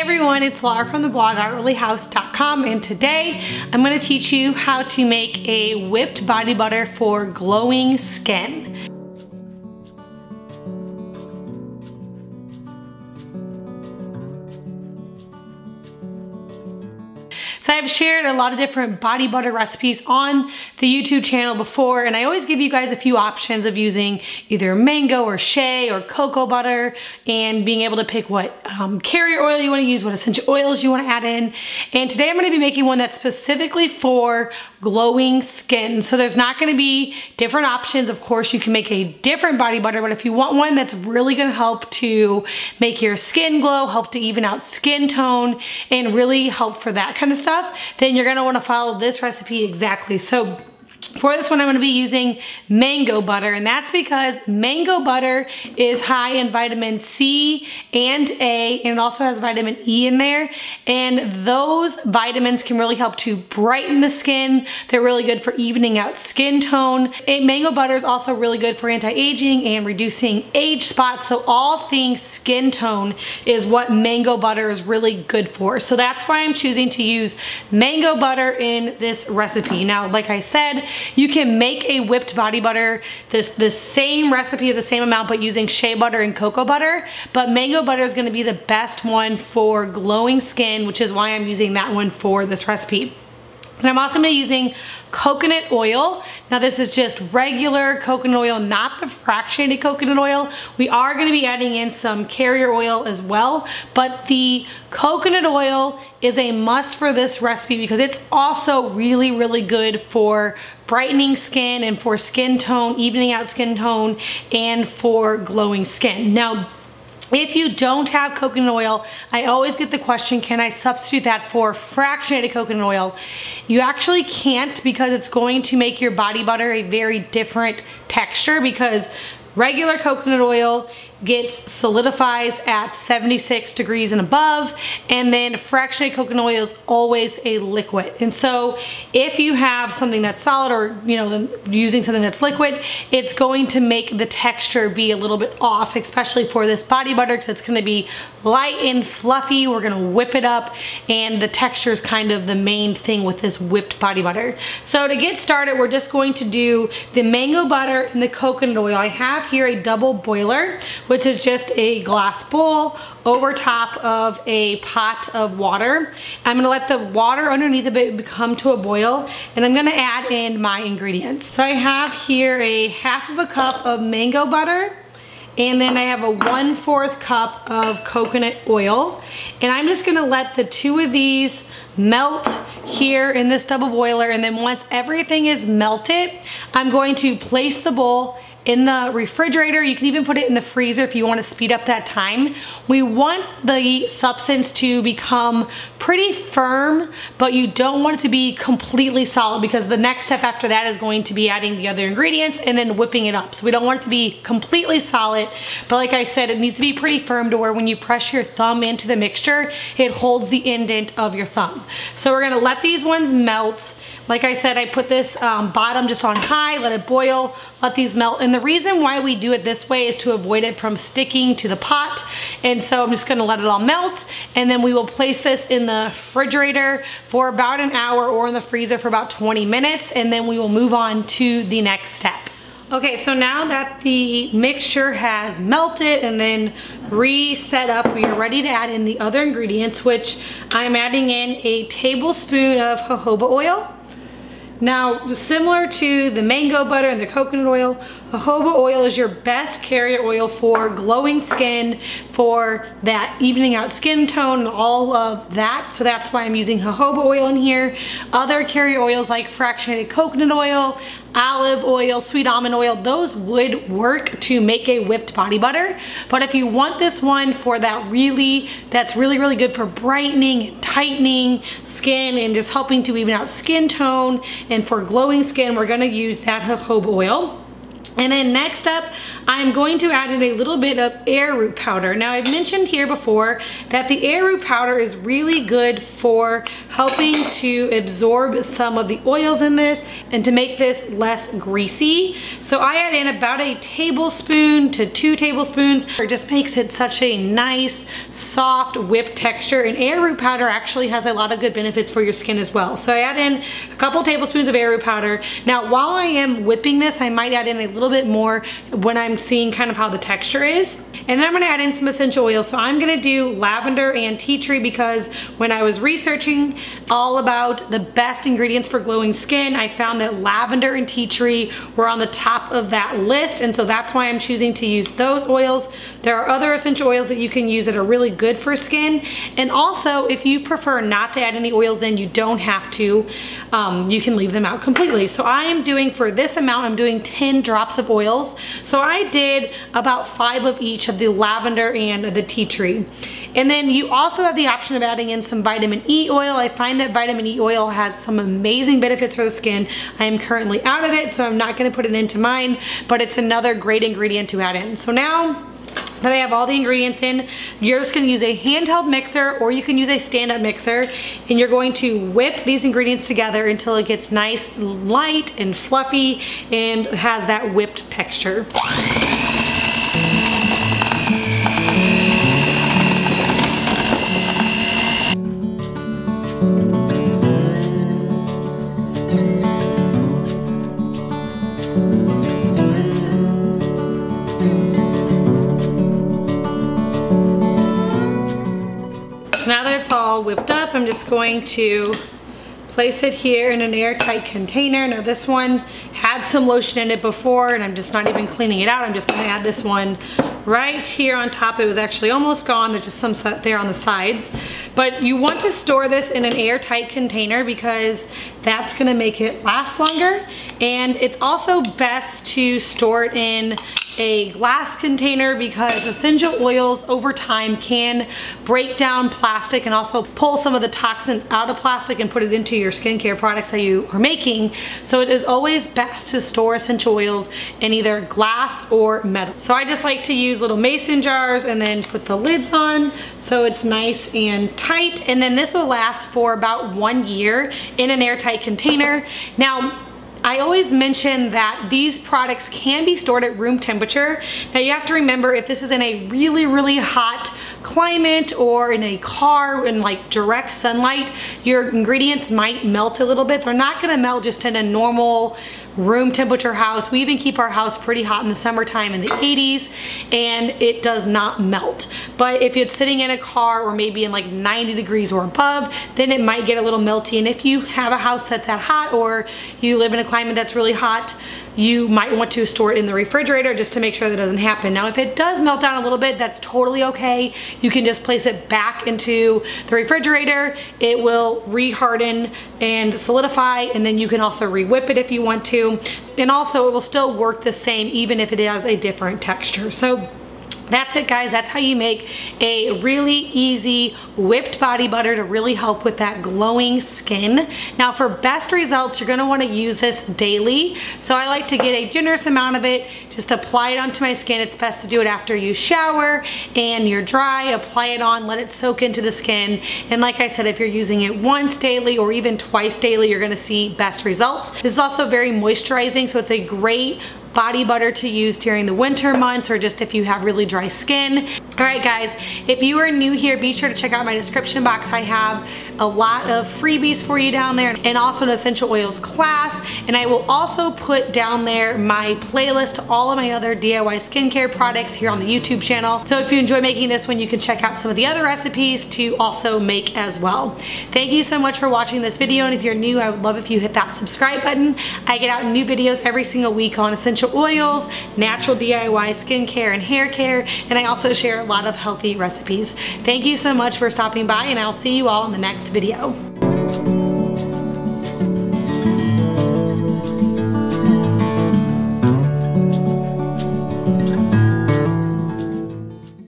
everyone, it's Laura from the blog OurlyHouse.com, and today I'm going to teach you how to make a whipped body butter for glowing skin. So I've shared a lot of different body butter recipes on the YouTube channel before, and I always give you guys a few options of using either mango or shea or cocoa butter, and being able to pick what carrier oil you want to use, what essential oils you want to add in. And today I'm going to be making one that's specifically for glowing skin. So there's not going to be different options. Of course, you can make a different body butter, but if you want one that's really going to help to make your skin glow, help to even out skin tone, and really help for that kind of stuff, then you're gonna wanna follow this recipe exactly. So for this one, I'm gonna be using mango butter, and that's because mango butter is high in vitamin C and A, and it also has vitamin E in there, and those vitamins can really help to brighten the skin. They're really good for evening out skin tone. And mango butter is also really good for anti-aging and reducing age spots, so all things skin tone is what mango butter is really good for. So that's why I'm choosing to use mango butter in this recipe. Now, like I said, you can make a whipped body butter, the same recipe of the same amount, but using shea butter and cocoa butter. But mango butter is gonna be the best one for glowing skin, which is why I'm using that one for this recipe. And I'm also gonna be using coconut oil. Now this is just regular coconut oil, not the fractionated coconut oil. We are gonna be adding in some carrier oil as well, but the coconut oil is a must for this recipe because it's also really, really good for brightening skin and for skin tone, evening out skin tone, and for glowing skin. Now, if you don't have coconut oil, I always get the question, can I substitute that for fractionated coconut oil? You actually can't, because it's going to make your body butter a very different texture, because regular coconut oil solidifies at 76 degrees and above, and then fractionated coconut oil is always a liquid. And so if you have something that's solid, or using something that's liquid, it's going to make the texture be a little bit off, especially for this body butter, because it's going to be light and fluffy. We're going to whip it up, and the texture is kind of the main thing with this whipped body butter. So to get started, we're just going to do the mango butter and the coconut oil. I have here a double boiler, which is just a glass bowl over top of a pot of water. I'm gonna let the water underneath of it come to a boil, and I'm gonna add in my ingredients. So I have here a half of a cup of mango butter, and then I have a 1/4 cup of coconut oil, and I'm just gonna let the two of these melt here in this double boiler. And then once everything is melted, I'm going to place the bowl in the refrigerator. You can even put it in the freezer if you want to speed up that time. We want the substance to become pretty firm, but you don't want it to be completely solid, because the next step after that is going to be adding the other ingredients and then whipping it up. So we don't want it to be completely solid, but like I said, it needs to be pretty firm to where when you press your thumb into the mixture, it holds the indent of your thumb. So we're gonna let these ones melt. Like I said, I put this bottom just on high, let it boil, let these melt. And the reason why we do it this way is to avoid it from sticking to the pot. And so I'm just gonna let it all melt, and then we will place this in the refrigerator for about an hour, or in the freezer for about 20 minutes, and then we will move on to the next step. Okay, so now that the mixture has melted and then reset up, we are ready to add in the other ingredients, which I'm adding in a tablespoon of jojoba oil. Now, similar to the mango butter and the coconut oil, jojoba oil is your best carrier oil for glowing skin, for that evening out skin tone and all of that. So that's why I'm using jojoba oil in here. Other carrier oils like fractionated coconut oil, olive oil, sweet almond oil, those would work to make a whipped body butter. But if you want this one for that's really good for brightening and tightening skin and just helping to even out skin tone, and for glowing skin, we're gonna use that jojoba oil. And then next up, I'm going to add in a little bit of arrowroot powder. Now I've mentioned here before that the arrowroot powder is really good for helping to absorb some of the oils in this and to make this less greasy. So I add in about a tablespoon to 2 tablespoons. It just makes it such a nice, soft, whipped texture, and arrowroot powder actually has a lot of good benefits for your skin as well. So I add in a couple tablespoons of arrowroot powder. Now while I am whipping this, I might add in a little bit more when I'm seeing kind of how the texture is. And then I'm gonna add in some essential oils. So I'm gonna do lavender and tea tree because when I was researching all about the best ingredients for glowing skin, I found that lavender and tea tree were on the top of that list, and so that's why I'm choosing to use those oils. There are other essential oils that you can use that are really good for skin, and also if you prefer not to add any oils in, you don't have to. You can leave them out completely. So I am doing, for this amount, I'm doing 10 drops of oils. So I did about 5 of each of the lavender and the tea tree. And then you also have the option of adding in some vitamin E oil. I find that vitamin E oil has some amazing benefits for the skin. I am currently out of it, so I'm not gonna put it into mine, but it's another great ingredient to add in. So now that I have all the ingredients in, you're just gonna use a handheld mixer, or you can use a stand-up mixer, and you're going to whip these ingredients together until it gets nice, light, and fluffy, and has that whipped texture. So now that it's all whipped up, I'm just going to place it here in an airtight container. Now this one had some lotion in it before, and I'm just not even cleaning it out. I'm just gonna add this one right here on top. It was actually almost gone. There's just some set there on the sides. But you want to store this in an airtight container because that's gonna make it last longer. And it's also best to store it in a glass container because essential oils over time can break down plastic and also pull some of the toxins out of plastic and put it into your skincare products that you are making. So it is always best to store essential oils in either glass or metal. So I just like to use little mason jars and then put the lids on so it's nice and tight. And then this will last for about 1 year in an airtight container. Now, I always mention that these products can be stored at room temperature. Now you have to remember, if this is in a really, really hot climate or in a car in like direct sunlight, your ingredients might melt a little bit. They're not gonna melt just in a normal room temperature house. We even keep our house pretty hot in the summertime in the 80s, and it does not melt. But if it's sitting in a car or maybe in like 90 degrees or above, then it might get a little melty. And if you have a house that's that hot, or you live in a climate that's really hot, you might want to store it in the refrigerator just to make sure that doesn't happen. Now, if it does melt down a little bit, that's totally okay. You can just place it back into the refrigerator. It will re-harden and solidify, and then you can also re-whip it if you want to. And also, it will still work the same even if it has a different texture. So that's it, guys. That's how you make a really easy whipped body butter to really help with that glowing skin. Now, for best results, you're gonna wanna use this daily. So I like to get a generous amount of it, just apply it onto my skin. It's best to do it after you shower and you're dry. Apply it on, let it soak into the skin. And like I said, if you're using it once daily or even twice daily, you're gonna see best results. This is also very moisturizing, so it's a great body butter to use during the winter months or just if you have really dry skin. All right, guys, if you are new here, be sure to check out my description box. I have a lot of freebies for you down there, and also an essential oils class. And I will also put down there my playlist to all of my other DIY skincare products here on the YouTube channel. So if you enjoy making this one, you can check out some of the other recipes to also make as well. Thank you so much for watching this video, and if you're new, I would love if you hit that subscribe button. I get out new videos every single week on essential oils, natural DIY skincare and hair care, and I also share a lot of healthy recipes. Thank you so much for stopping by, and I'll see you all in the next video.